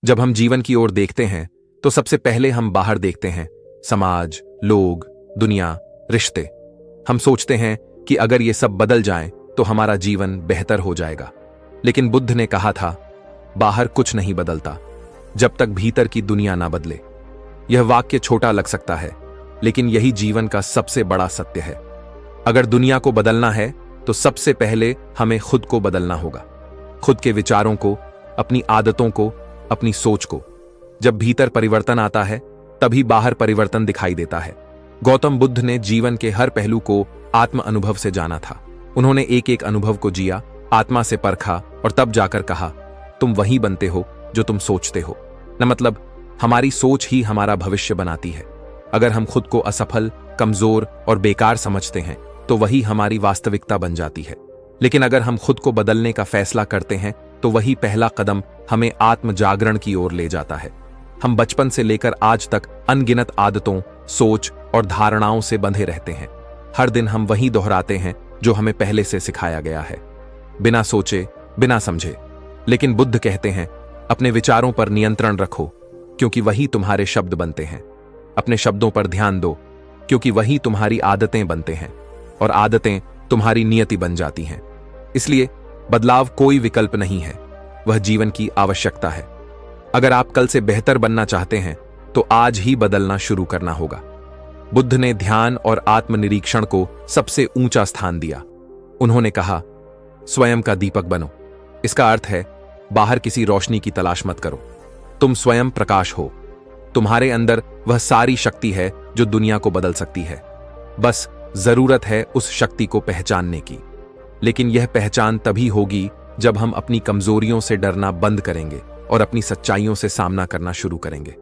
जब हम जीवन की ओर देखते हैं तो सबसे पहले हम बाहर देखते हैं, समाज, लोग, दुनिया, रिश्ते। हम सोचते हैं कि अगर ये सब बदल जाएं तो हमारा जीवन बेहतर हो जाएगा। लेकिन बुद्ध ने कहा था, बाहर कुछ नहीं बदलता जब तक भीतर की दुनिया ना बदले। यह वाक्य छोटा लग सकता है, लेकिन यही जीवन का सबसे बड़ा सत्य है। अगर दुनिया को बदलना है तो सबसे पहले हमें खुद को बदलना होगा, खुद के विचारों को, अपनी आदतों को, अपनी सोच को। जब भीतर परिवर्तन आता है तभी बाहर परिवर्तन दिखाई देता है। गौतम बुद्ध ने जीवन के हर पहलू को आत्म अनुभव से जाना था। उन्होंने एक एक अनुभव को जिया, आत्मा से परखा और तब जाकर कहा, तुम वही बनते हो जो तुम सोचते हो। न मतलब हमारी सोच ही हमारा भविष्य बनाती है। अगर हम खुद को असफल, कमजोर और बेकार समझते हैं तो वही हमारी वास्तविकता बन जाती है। लेकिन अगर हम खुद को बदलने का फैसला करते हैं तो वही पहला कदम हमें आत्म जागरण की ओर ले जाता है। हम बचपन से लेकर आज तक अनगिनत आदतों, सोच और धारणाओं से बंधे रहते हैं। हर दिन हम वही दोहराते हैं जो हमें पहले से सिखाया गया है, बिना सोचे, बिना समझे। लेकिन बुद्ध कहते हैं, अपने विचारों पर नियंत्रण रखो क्योंकि वही तुम्हारे शब्द बनते हैं। अपने शब्दों पर ध्यान दो क्योंकि वही तुम्हारी आदतें बनते हैं और आदतें तुम्हारी नियति बन जाती हैं। इसलिए बदलाव कोई विकल्प नहीं है, वह जीवन की आवश्यकता है। अगर आप कल से बेहतर बनना चाहते हैं तो आज ही बदलना शुरू करना होगा। बुद्ध ने ध्यान और आत्मनिरीक्षण को सबसे ऊंचा स्थान दिया। उन्होंने कहा, स्वयं का दीपक बनो। इसका अर्थ है, बाहर किसी रोशनी की तलाश मत करो, तुम स्वयं प्रकाश हो। तुम्हारे अंदर वह सारी शक्ति है जो दुनिया को बदल सकती है। बस जरूरत है उस शक्ति को पहचानने की। लेकिन यह पहचान तभी होगी जब हम अपनी कमजोरियों से डरना बंद करेंगे और अपनी सच्चाइयों से सामना करना शुरू करेंगे।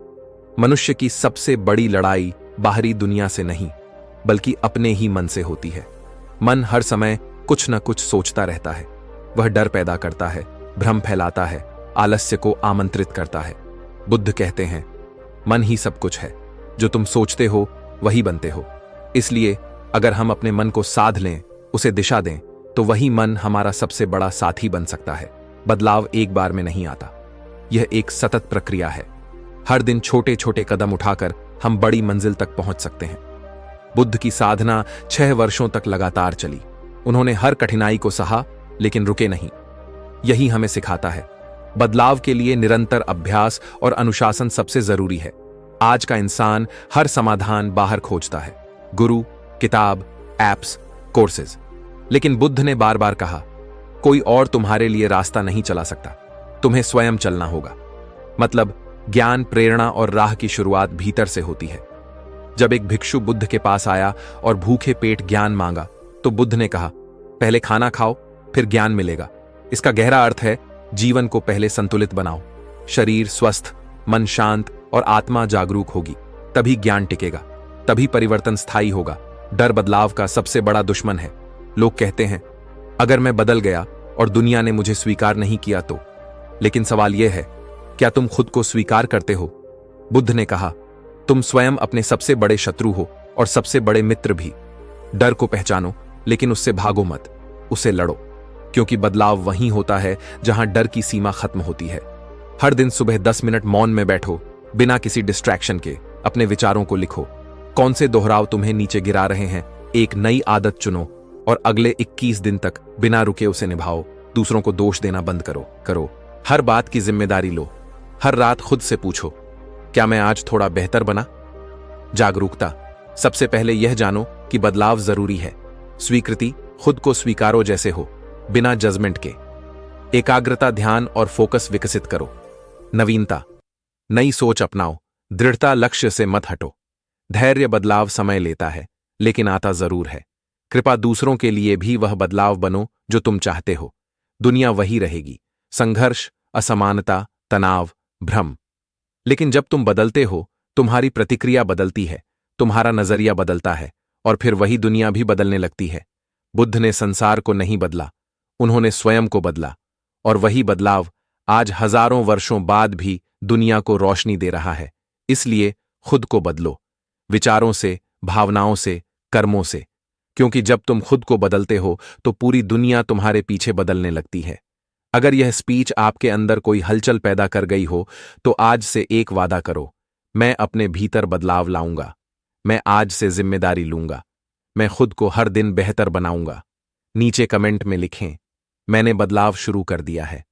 मनुष्य की सबसे बड़ी लड़ाई बाहरी दुनिया से नहीं, बल्कि अपने ही मन से होती है। मन हर समय कुछ न कुछ सोचता रहता है। वह डर पैदा करता है, भ्रम फैलाता है, आलस्य को आमंत्रित करता है। बुद्ध कहते हैं, मन ही सब कुछ है, जो तुम सोचते हो वही बनते हो। इसलिए अगर हम अपने मन को साध लें, उसे दिशा दें, तो वही मन हमारा सबसे बड़ा साथी बन सकता है। बदलाव एक बार में नहीं आता, यह एक सतत प्रक्रिया है। हर दिन छोटे छोटे कदम उठाकर हम बड़ी मंजिल तक पहुंच सकते हैं। बुद्ध की साधना 6 वर्षों तक लगातार चली। उन्होंने हर कठिनाई को सहा, लेकिन रुके नहीं। यही हमें सिखाता है, बदलाव के लिए निरंतर अभ्यास और अनुशासन सबसे जरूरी है। आज का इंसान हर समाधान बाहर खोजता है, गुरु, किताब, एप्स, कोर्सेज। लेकिन बुद्ध ने बार बार कहा, कोई और तुम्हारे लिए रास्ता नहीं चला सकता, तुम्हें स्वयं चलना होगा। मतलब ज्ञान, प्रेरणा और राह की शुरुआत भीतर से होती है। जब एक भिक्षु बुद्ध के पास आया और भूखे पेट ज्ञान मांगा तो बुद्ध ने कहा, पहले खाना खाओ, फिर ज्ञान मिलेगा। इसका गहरा अर्थ है, जीवन को पहले संतुलित बनाओ। शरीर स्वस्थ, मन शांत और आत्मा जागरूक होगी, तभी ज्ञान टिकेगा, तभी परिवर्तन स्थायी होगा। डर बदलाव का सबसे बड़ा दुश्मन है। लोग कहते हैं, अगर मैं बदल गया और दुनिया ने मुझे स्वीकार नहीं किया तो। लेकिन सवाल यह है, क्या तुम खुद को स्वीकार करते हो? बुद्ध ने कहा, तुम स्वयं अपने सबसे बड़े शत्रु हो और सबसे बड़े मित्र भी। डर को पहचानो, लेकिन उससे भागो मत, उसे लड़ो। क्योंकि बदलाव वहीं होता है जहां डर की सीमा खत्म होती है। हर दिन सुबह 10 मिनट मौन में बैठो, बिना किसी डिस्ट्रैक्शन के। अपने विचारों को लिखो, कौन से दोहराव तुम्हें नीचे गिरा रहे हैं। एक नई आदत चुनो और अगले 21 दिन तक बिना रुके उसे निभाओ। दूसरों को दोष देना बंद करो। हर बात की जिम्मेदारी लो। हर रात खुद से पूछो, क्या मैं आज थोड़ा बेहतर बना? जागरूकता। सबसे पहले यह जानो कि बदलाव जरूरी है। स्वीकृति, खुद को स्वीकारो जैसे हो, बिना जजमेंट के। एकाग्रता, ध्यान और फोकस विकसित करो। नवीनता, नई सोच अपनाओ। दृढ़ता, लक्ष्य से मत हटो। धैर्य, बदलाव समय लेता है लेकिन आता जरूर है। कृपा, दूसरों के लिए भी वह बदलाव बनो जो तुम चाहते हो। दुनिया वही रहेगी, संघर्ष, असमानता, तनाव, भ्रम। लेकिन जब तुम बदलते हो, तुम्हारी प्रतिक्रिया बदलती है, तुम्हारा नजरिया बदलता है और फिर वही दुनिया भी बदलने लगती है। बुद्ध ने संसार को नहीं बदला, उन्होंने स्वयं को बदला, और वही बदलाव आज हजारों वर्षों बाद भी दुनिया को रोशनी दे रहा है। इसलिए खुद को बदलो, विचारों से, भावनाओं से, कर्मों से। क्योंकि जब तुम खुद को बदलते हो तो पूरी दुनिया तुम्हारे पीछे बदलने लगती है। अगर यह स्पीच आपके अंदर कोई हलचल पैदा कर गई हो, तो आज से एक वादा करो, मैं अपने भीतर बदलाव लाऊंगा। मैं आज से जिम्मेदारी लूंगा। मैं खुद को हर दिन बेहतर बनाऊंगा। नीचे कमेंट में लिखें, मैंने बदलाव शुरू कर दिया है।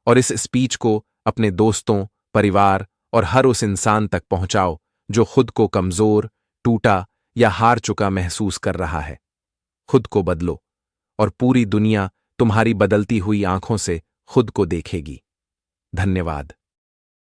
और इस स्पीच को अपने दोस्तों, परिवार और हर उस इंसान तक पहुंचाओ जो खुद को कमजोर, टूटा या हार चुका महसूस कर रहा है। खुद को बदलो और पूरी दुनिया तुम्हारी बदलती हुई आंखों से खुद को देखेगी। धन्यवाद।